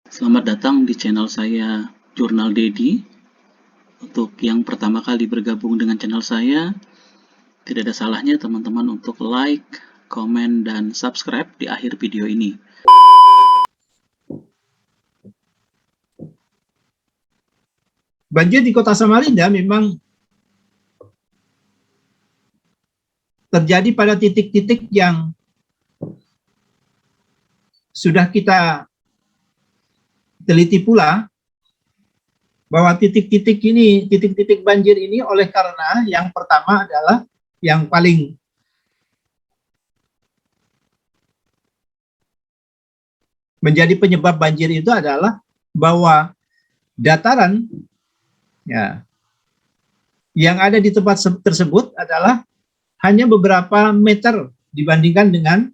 Selamat datang di channel saya Jurnal Dedi. Untuk yang pertama kali bergabung dengan channel saya, tidak ada salahnya teman-teman untuk like, komen, dan subscribe di akhir video ini. Banjir di Kota Samarinda memang terjadi pada titik-titik yang sudah kita teliti pula, bahwa titik-titik banjir ini oleh karena yang pertama adalah yang paling menjadi penyebab banjir itu adalah bahwa dataran yang ada di tempat tersebut adalah hanya beberapa meter dibandingkan dengan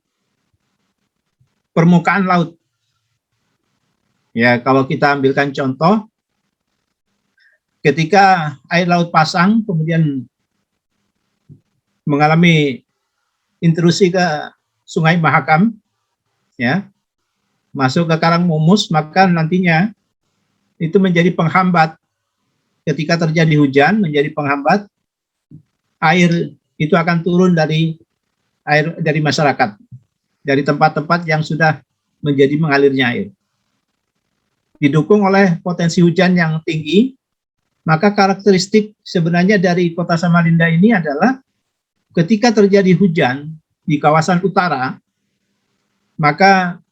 permukaan laut. Ya, kalau kita ambilkan contoh, ketika air laut pasang kemudian mengalami intrusi ke Sungai Mahakam, ya, masuk ke Karang Mumus, maka nantinya itu menjadi penghambat. Ketika terjadi hujan, menjadi penghambat, air itu akan turun dari masyarakat, dari tempat-tempat yang sudah menjadi mengalirnya air. Didukung oleh potensi hujan yang tinggi, maka karakteristik sebenarnya dari Kota Samarinda ini adalah ketika terjadi hujan di kawasan utara, maka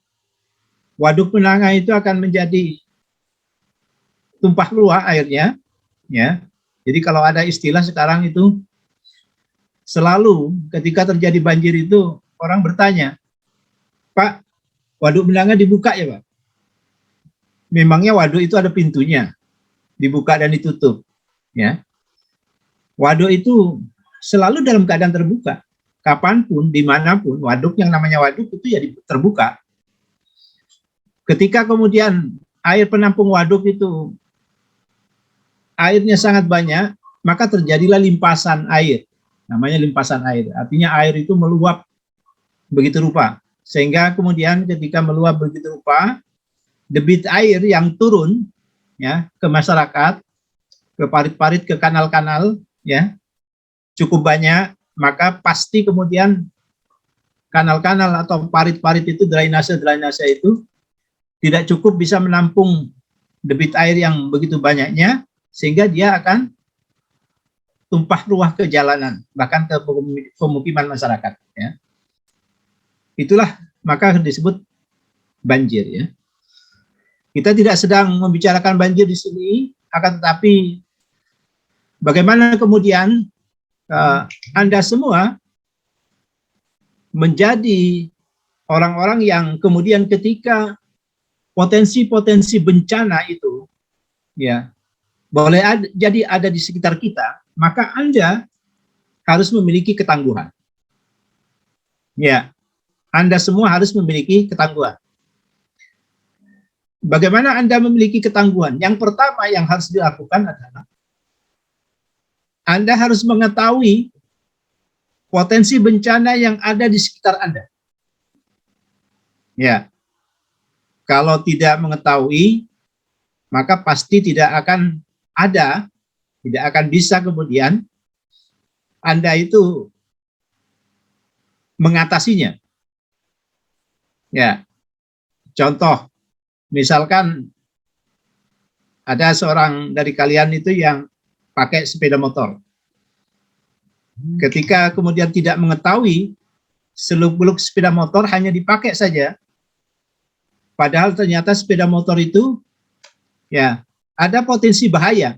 Waduk Penanga itu akan menjadi tumpah ruah airnya, ya. Jadi kalau ada istilah sekarang itu, selalu ketika terjadi banjir itu orang bertanya, Pak, Waduk Penanga dibuka ya Pak? Memangnya waduk itu ada pintunya, dibuka dan ditutup, ya. Waduk itu selalu dalam keadaan terbuka, kapanpun, dimanapun, waduk yang namanya waduk itu ya terbuka. Ketika kemudian air penampung waduk itu airnya sangat banyak, maka terjadilah limpasan air, namanya limpasan air, artinya air itu meluap begitu rupa, sehingga kemudian ketika meluap begitu rupa, debit air yang turun, ya, ke masyarakat, ke parit-parit, ke kanal-kanal, ya, cukup banyak, maka pasti kemudian kanal-kanal atau parit-parit itu, drainase itu tidak cukup bisa menampung debit air yang begitu banyaknya, sehingga dia akan tumpah ruah ke jalanan, bahkan ke pemukiman masyarakat, ya. Itulah maka disebut banjir, ya. Kita tidak sedang membicarakan banjir di sini, akan tetapi bagaimana kemudian Anda semua menjadi orang-orang yang kemudian ketika potensi-potensi bencana itu, ya, boleh jadi ada di sekitar kita, maka Anda harus memiliki ketangguhan. Ya, Anda semua harus memiliki ketangguhan. Bagaimana Anda memiliki ketangguhan? Yang pertama yang harus dilakukan adalah Anda harus mengetahui potensi bencana yang ada di sekitar Anda. Ya, kalau tidak mengetahui, maka pasti tidak akan ada, tidak akan bisa kemudian Anda itu mengatasinya. Ya, contoh, misalkan ada seorang dari kalian itu yang pakai sepeda motor. Ketika kemudian tidak mengetahui seluk-beluk sepeda motor, hanya dipakai saja, padahal ternyata sepeda motor itu, ya, ada potensi bahaya.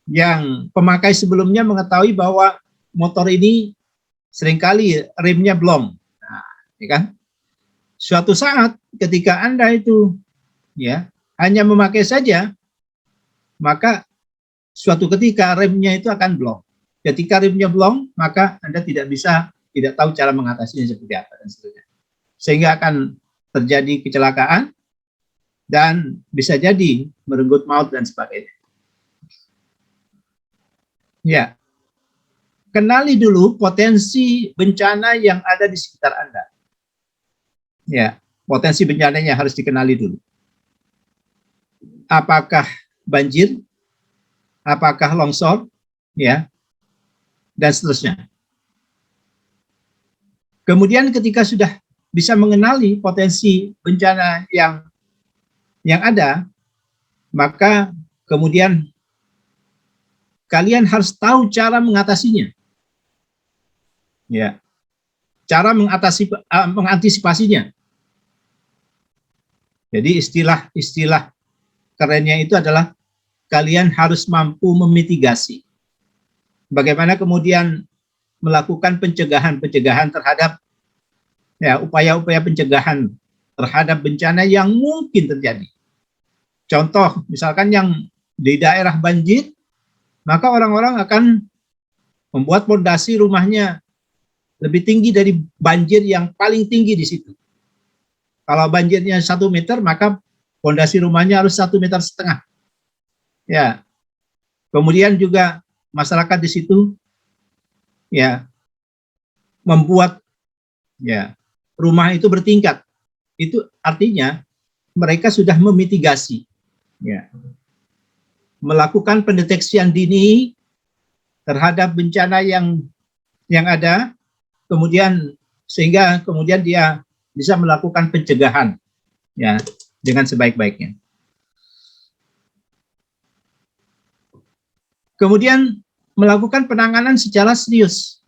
Yang pemakai sebelumnya mengetahui bahwa motor ini seringkali remnya blong. Nah, ya kan? Suatu saat ketika Anda itu, ya, hanya memakai saja, maka suatu ketika remnya itu akan blong. Ketika remnya blong, maka Anda tidak tahu cara mengatasinya seperti apa dan seterusnya. Sehingga akan terjadi kecelakaan dan bisa jadi merenggut maut dan sebagainya. Ya, kenali dulu potensi bencana yang ada di sekitar Anda. Ya, potensi bencananya harus dikenali dulu. apakah banjir, apakah longsor, ya, dan seterusnya. Kemudian ketika sudah bisa mengenali potensi bencana yang ada, maka kemudian kalian harus tahu cara mengatasinya, ya, cara mengantisipasinya. Jadi istilah kerennya itu adalah kalian harus mampu memitigasi. Bagaimana kemudian melakukan pencegahan terhadap, ya, upaya-upaya pencegahan terhadap bencana yang mungkin terjadi. Contoh, misalkan yang di daerah banjir, maka orang-orang akan membuat fondasi rumahnya lebih tinggi dari banjir yang paling tinggi di situ. Kalau banjirnya 1 meter, maka fondasi rumahnya harus 1,5 meter. Ya, kemudian juga masyarakat di situ, ya, membuat, ya, rumah itu bertingkat. Itu artinya mereka sudah memitigasi, ya, melakukan pendeteksian dini terhadap bencana yang ada, kemudian sehingga kemudian dia bisa melakukan pencegahan, ya, dengan sebaik-baiknya. Kemudian melakukan penanganan secara serius.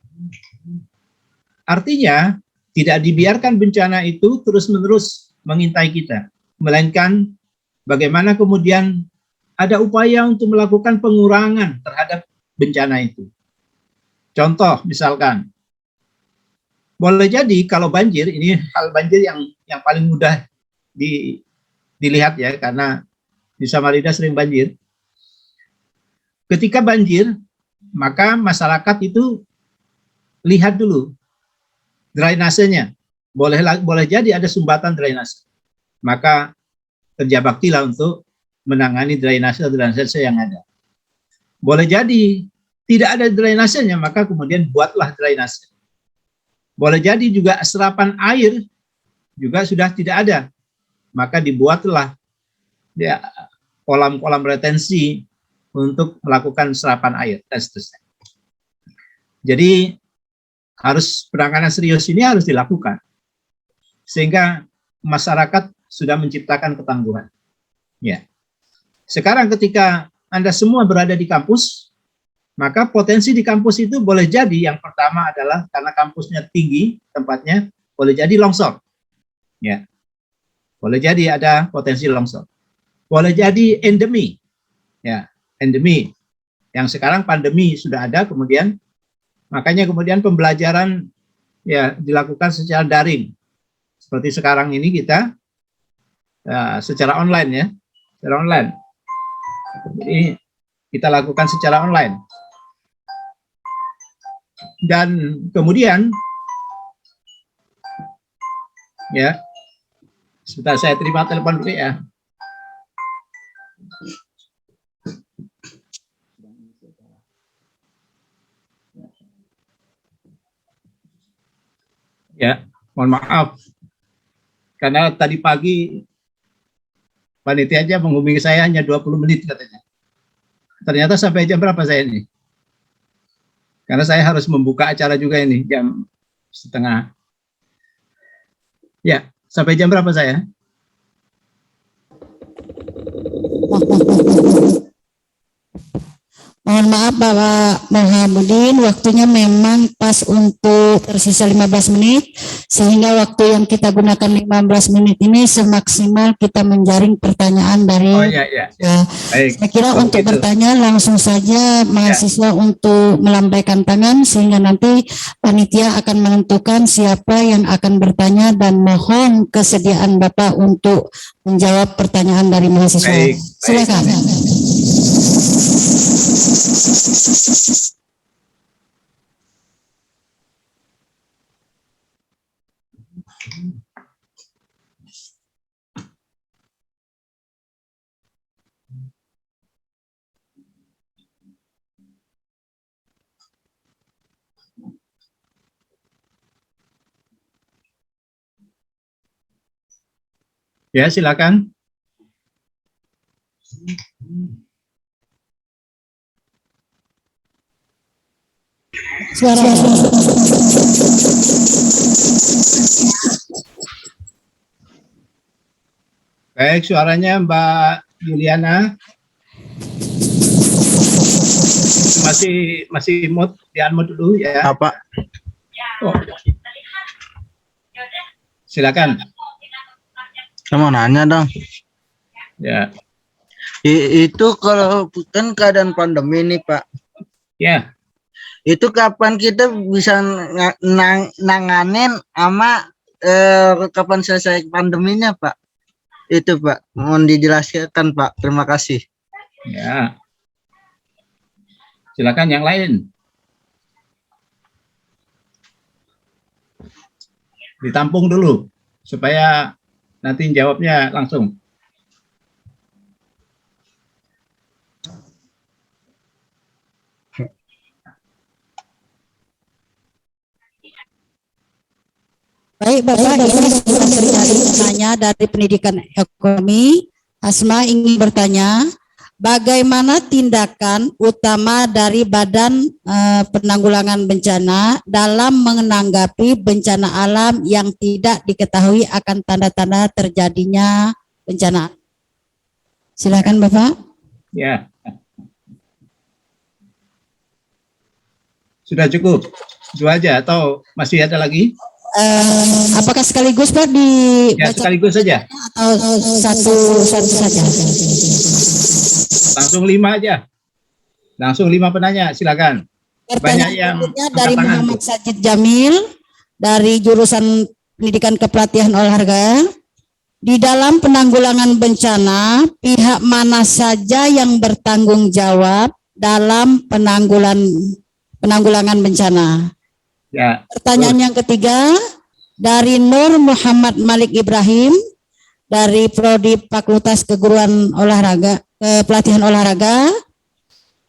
Artinya tidak dibiarkan bencana itu terus-menerus mengintai kita, melainkan bagaimana kemudian ada upaya untuk melakukan pengurangan terhadap bencana itu. Contoh misalkan, boleh jadi kalau banjir, ini hal banjir yang paling mudah dilihat, ya, karena di Samarinda sering banjir. Ketika banjir, maka masyarakat itu lihat dulu drainasenya. Boleh jadi ada sumbatan drainase. Maka kerja baktilah untuk menangani drainase yang ada. Boleh jadi tidak ada drainasenya, maka kemudian buatlah drainase. Boleh jadi juga serapan air juga sudah tidak ada, maka dibuatlah, ya, kolam-kolam retensi untuk melakukan serapan air dan seterusnya. Jadi harus penanganan serius ini harus dilakukan sehingga masyarakat sudah menciptakan ketangguhan. Ya. Sekarang ketika Anda semua berada di kampus, maka potensi di kampus itu boleh jadi yang pertama adalah karena kampusnya tinggi tempatnya, boleh jadi longsor. Ya. Boleh jadi ada potensi longsor. Boleh jadi endemi. Ya, endemi. Yang sekarang pandemi sudah ada, kemudian makanya kemudian pembelajaran, ya, dilakukan secara daring. Seperti sekarang ini kita secara online, ya, secara online. Jadi kita lakukan secara online. Dan kemudian, ya, sebentar saya terima telepon dulu, ya. Ya, mohon maaf. Karena tadi pagi panitia aja menghubungi saya hanya 20 menit katanya. Ternyata sampai jam berapa saya ini? Karena saya harus membuka acara juga ini jam setengah. Ya, sampai jam berapa saya? Mohon maaf Bapak Muhammadin, waktunya memang pas untuk tersisa 15 menit, sehingga waktu yang kita gunakan 15 menit ini semaksimal kita menjaring pertanyaan dari Baik. Saya kira untuk bertanya langsung saja mahasiswa untuk melambaikan tangan, sehingga nanti panitia akan menentukan siapa yang akan bertanya, dan mohon kesediaan Bapak untuk menjawab pertanyaan dari mahasiswa. Silakan. Ya, silakan. Suara. Baik, suaranya Mbak Juliana. Masih mute, di unmute dulu ya. Apa? Oh. Silakan. Saya mau nanya dong. Ya. Itu kalau kan keadaan pandemi nih Pak. Ya. Itu kapan kita bisa nanganin sama kapan selesai pandeminya Pak? Itu Pak, mohon dijelaskan Pak. Terima kasih. Ya. Silakan yang lain. Ditampung dulu supaya nanti jawabnya langsung. Baik Bapak, ini dari penanya dari pendidikan ekonomi. Asma ingin bertanya, bagaimana tindakan utama dari Badan Penanggulangan Bencana dalam menanggapi bencana alam yang tidak diketahui akan tanda-tanda terjadinya bencana? Silakan Bapak. Ya. Sudah cukup? Itu aja atau masih ada lagi? Apakah sekaligus Pak di Ya, sekaligus saja. Atau satu saja? Langsung 5 aja. Langsung 5 penanya, silakan. Banyak yang dari Muhammad Sajid Jamil dari jurusan Pendidikan Kepelatihan Olahraga. Di dalam penanggulangan bencana, pihak mana saja yang bertanggung jawab dalam penanggulangan bencana? Ya. Pertanyaan yang ketiga dari Nur Muhammad Malik Ibrahim dari Prodi Fakultas Keguruan Olahraga, Pelatihan Olahraga.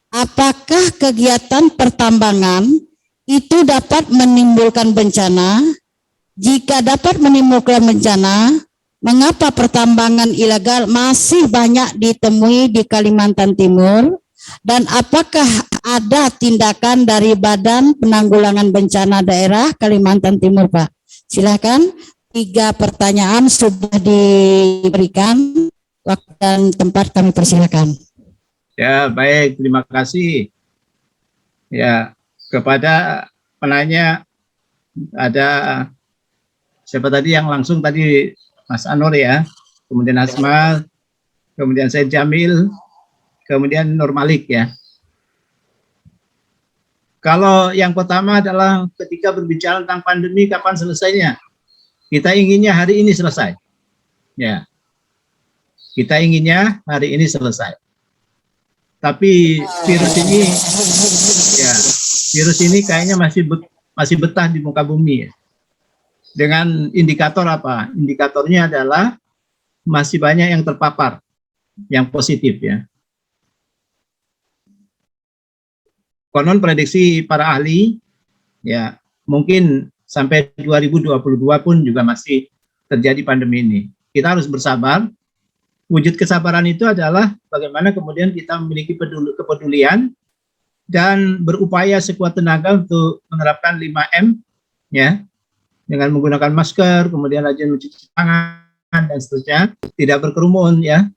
Apakah kegiatan pertambangan itu dapat menimbulkan bencana? Jika dapat menimbulkan bencana, mengapa pertambangan ilegal masih banyak ditemui di Kalimantan Timur? Dan apakah ada tindakan dari Badan Penanggulangan Bencana Daerah Kalimantan Timur, Pak? Silakan, 3 pertanyaan sudah diberikan, waktu dan tempat kami persilakan. Ya, baik, terima kasih. Ya, kepada penanya ada siapa tadi yang langsung tadi, Mas Anwar ya, kemudian Asma, kemudian Said Jamil, kemudian Nur Malik ya. Kalau yang pertama adalah ketika berbicara tentang pandemi kapan selesainya, kita inginnya hari ini selesai. Ya, kita inginnya hari ini selesai. Tapi virus ini, ya, virus ini kayaknya masih betah di muka bumi ya. Dengan indikator apa? Indikatornya adalah masih banyak yang terpapar, yang positif ya. Konon prediksi para ahli, ya mungkin sampai 2022 pun juga masih terjadi pandemi ini. Kita harus bersabar. Wujud kesabaran itu adalah bagaimana kemudian kita memiliki kepedulian dan berupaya sekuat tenaga untuk menerapkan 5M, ya, dengan menggunakan masker, kemudian rajin mencuci tangan dan seterusnya, tidak berkerumun, ya.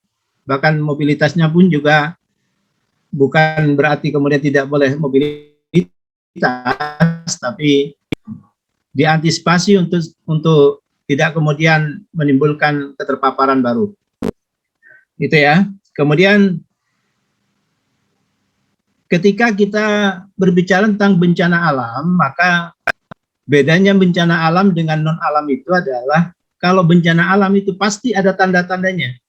Bahkan mobilitasnya pun juga bukan berarti kemudian tidak boleh mobilitas, tapi diantisipasi untuk tidak kemudian menimbulkan keterpaparan baru. Itu ya. Kemudian ketika kita berbicara tentang bencana alam, maka bedanya bencana alam dengan non alam itu adalah kalau bencana alam itu pasti ada tanda-tandanya.